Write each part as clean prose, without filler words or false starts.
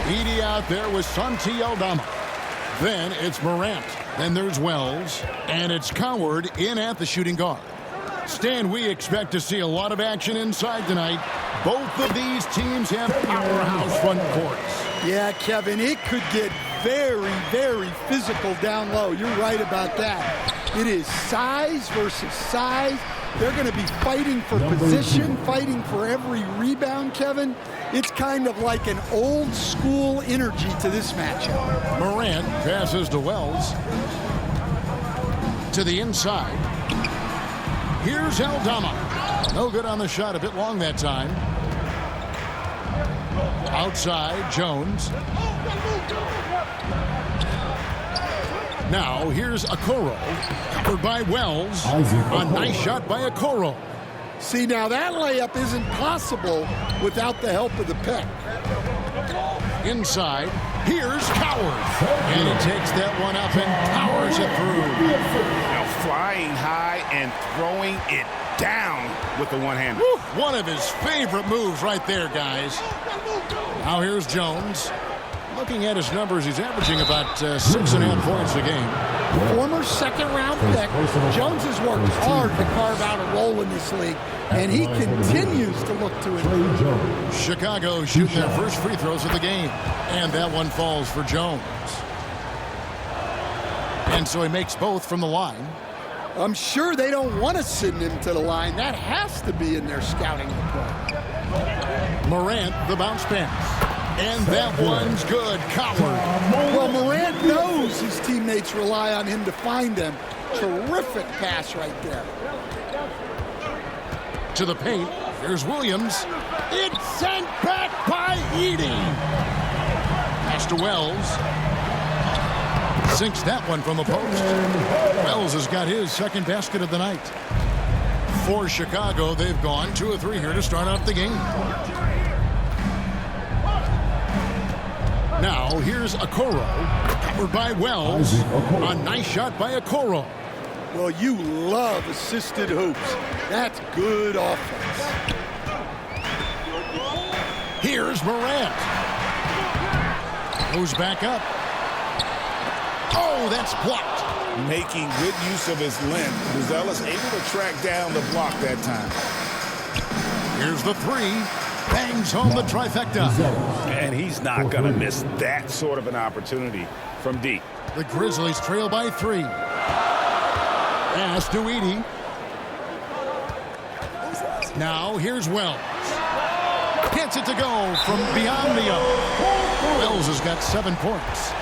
Edie out there with Santi Aldama. Then it's Morant. Then there's Wells. And it's Coward in at the shooting guard. Stan, we expect to see a lot of action inside tonight. Both of these teams have powerhouse front courts. Yeah, Kevin, it could get very, very physical down low. You're right about that. It is size versus size. They're going to be fighting for position, fighting for every rebound, Kevin. It's kind of like an old school energy to this matchup. Morant passes to Wells. To the inside. Here's Aldama. No good on the shot, a bit long that time. Outside, Jones. Now, here's Okoro. Covered by Wells. A nice shot by Okoro. See, now that layup isn't possible without the help of the pick. Inside, here's Coward. And he takes that one up and powers it through. Now flying high and throwing it down with the one-hander. One of his favorite moves right there, guys. Now here's Jones. Looking at his numbers, he's averaging about 6.5 points a game. Former second-round pick, Jones has worked hard to carve out a role in this league, and he continues to look to it. Chicago shooting their first free throws of the game, and that one falls for Jones. And so he makes both from the line. I'm sure they don't want to send him to the line. That has to be in their scouting report. Morant, the bounce pass. And that one's good. Coward. Well, Morant knows his teammates rely on him to find them. Terrific pass right there. To the paint. Here's Williams. It's sent back by Edie. Pass to Wells. Sinks that one from the post. Wells has got his second basket of the night. For Chicago, they've gone 2 of 3 here to start off the game. Now, here's Okoro, covered by Wells. A nice shot by Okoro. Well, you love assisted hoops. That's good offense. Here's Morant. Goes back up. Oh, that's blocked. Making good use of his length. Buzelis able to track down the block that time. Here's the 3. Bangs home the trifecta. And he's not going to miss that sort of an opportunity from deep. The Grizzlies trail by 3. Pass to Edie. Now here's Wells. Gets it to go from beyond the arc. Wells has got 7 points.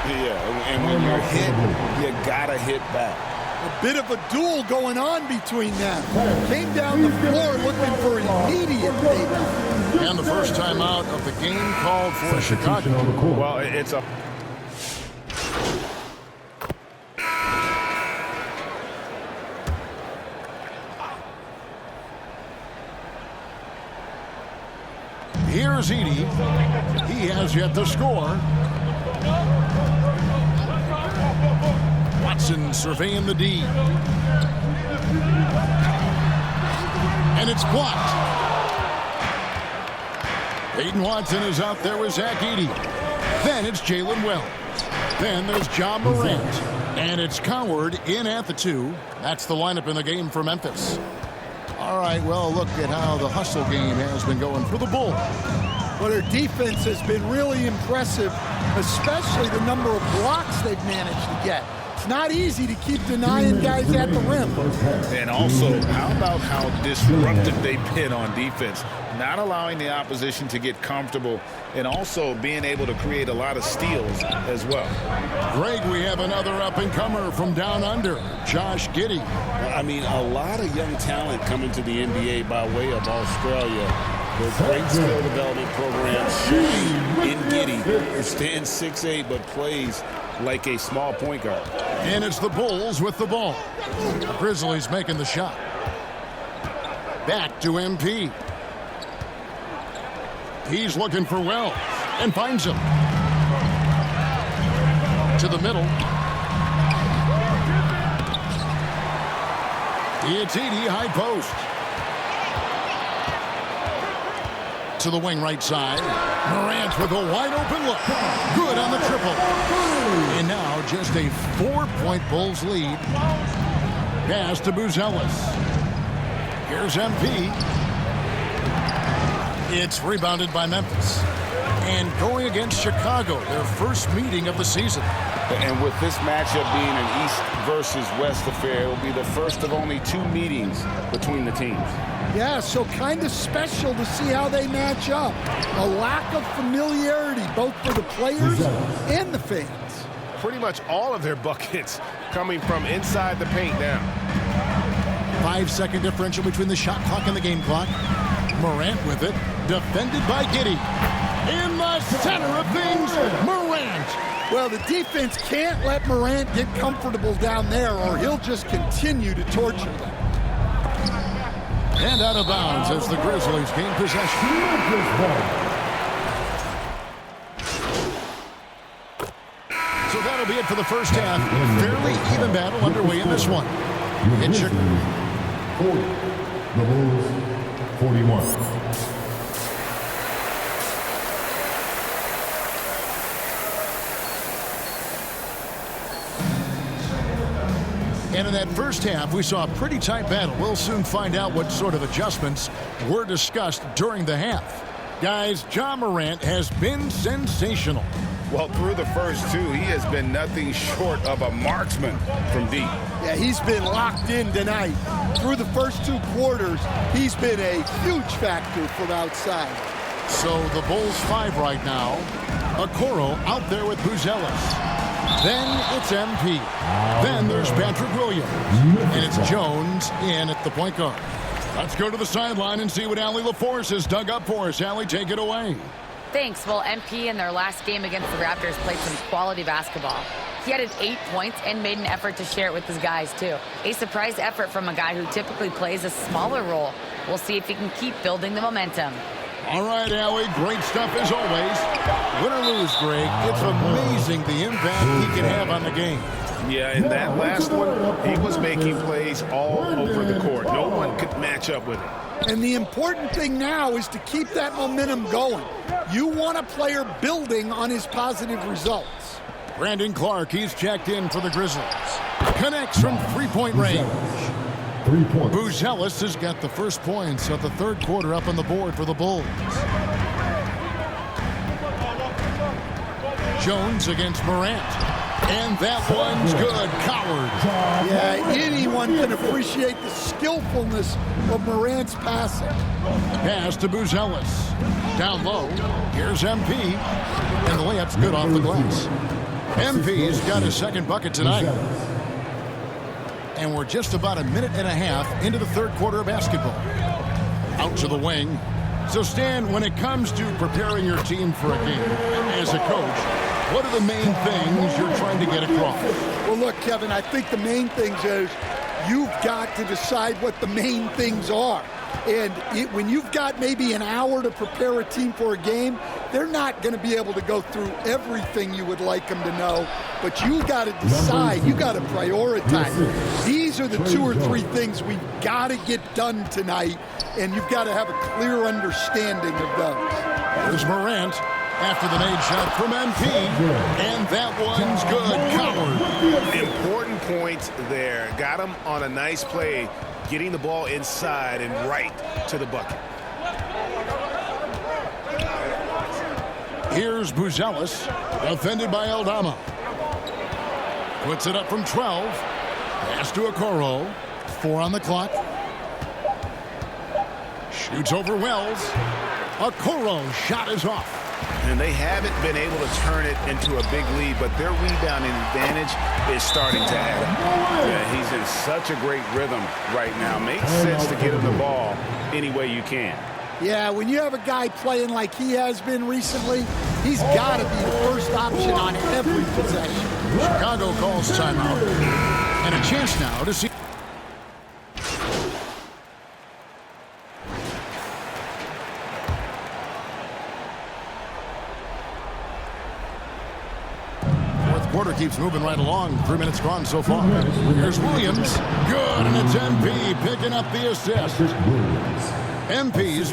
Yeah, and when you're hit, you got to hit back. A bit of a duel going on between them. Came down the floor looking for immediate payback. And the first time out of the game called for Chicago. Well, it's a... Here's Edie. He has yet to score. Watson surveying the D. And it's blocked. Peyton Watson is out there with Zach Edey. Then it's Jalen Wells. Then there's John Morant. And it's Coward in at the 2. That's the lineup in the game for Memphis. All right, well, look at how the hustle game has been going for the Bulls. Well, their defense has been really impressive, especially the number of blocks they've managed to get. It's not easy to keep denying guys at the rim. And also, how about how disruptive they've been on defense? Not allowing the opposition to get comfortable and also being able to create a lot of steals as well. Greg, we have another up-and-comer from down under, Josh Giddey. I mean, a lot of young talent coming to the NBA by way of Australia. With great skill development programs showing in Giddey, who stands 6'8", but plays like a small point guard. And it's the Bulls with the ball. The Grizzlies making the shot. Back to MP. He's looking for Wells and finds him. To the middle. It's Edey, high post. to the wing right side. Morant with a wide open look. Good on the triple. And now just a 4-point Bulls lead. Pass to Buzelis. Here's MP. It's rebounded by Memphis. And going against Chicago, their first meeting of the season. And with this matchup being an East versus West affair, it will be the first of only 2 meetings between the teams. Yeah, so kind of special to see how they match up. A lack of familiarity, both for the players and the fans. Pretty much all of their buckets coming from inside the paint now. 5-second differential between the shot clock and the game clock. Morant with it, defended by Giddey. In the center of things, Morant. Well, the defense can't let Morant get comfortable down there or he'll just continue to torture them. And out of bounds as the Grizzlies gain possession. So that'll be it for the first half. Fairly even battle underway in this one. In Chicago. 40. The Bulls, 41. And in that first half, we saw a pretty tight battle. We'll soon find out what sort of adjustments were discussed during the half. Guys, Ja Morant has been sensational. Well, through the first 2, he has been nothing short of a marksman from deep. Yeah, he's been locked in tonight. Through the first 2 quarters, he's been a huge factor from outside. So the Bulls 5 right now. Okoro out there with Buzelis. Then it's MP. Then there's Patrick Williams. And it's Jones in at the point guard. Let's go to the sideline and see what Allie LaForce has dug up for us. Allie, take it away. Thanks. Well, MP in their last game against the Raptors played some quality basketball. He added 8 points and made an effort to share it with his guys, too. A surprise effort from a guy who typically plays a smaller role. We'll see if he can keep building the momentum. All right, Allie, great stuff as always. Win or lose, Greg, it's amazing the impact he can have on the game. Yeah, in that last one, he was making plays all over the court. No one could match up with him. And the important thing now is to keep that momentum going. You want a player building on his positive results. Brandon Clark, he's checked in for the Grizzlies. Connects from three-point range. 3 points. Buzelis has got the first points of the third quarter up on the board for the Bulls. Jones against Morant. And that one's good. Coward. Yeah, anyone can appreciate the skillfulness of Morant's passing. Pass to Buzelis. Down low. Here's MP. And the layup's good off the glass. MP's got his second bucket tonight. And we're just about a minute and a half into the third quarter of basketball. Out to the wing. So, Stan, when it comes to preparing your team for a game, as a coach, what are the main things you're trying to get across? Well, look, Kevin, I think the main things is you've got to decide what the main things are. And when you've got maybe an hour to prepare a team for a game, they're not going to be able to go through everything you would like them to know. But you got to decide. You got to prioritize. These are the 2 or 3 things we've got to get done tonight, and you've got to have a clear understanding of those. There's Morant after the nade shot from MP, and that one's good. Coward. Important point there. Got him on a nice play, getting the ball inside and right to the bucket. Here's Buzelis, defended by Aldama. Puts it up from 12. Pass to Okoro. 4 on the clock. Shoots over Wells. Okoro's shot is off. And they haven't been able to turn it into a big lead, but their rebounding advantage is starting to add up. Yeah, he's in such a great rhythm right now. Makes sense to get him the ball any way you can. Yeah, when you have a guy playing like he has been recently, he's got to be the first option on every possession. Chicago calls timeout. And a chance now to see. Fourth quarter keeps moving right along. 3 minutes gone so far. Here's Williams. Good, and it's MP picking up the assist. MP's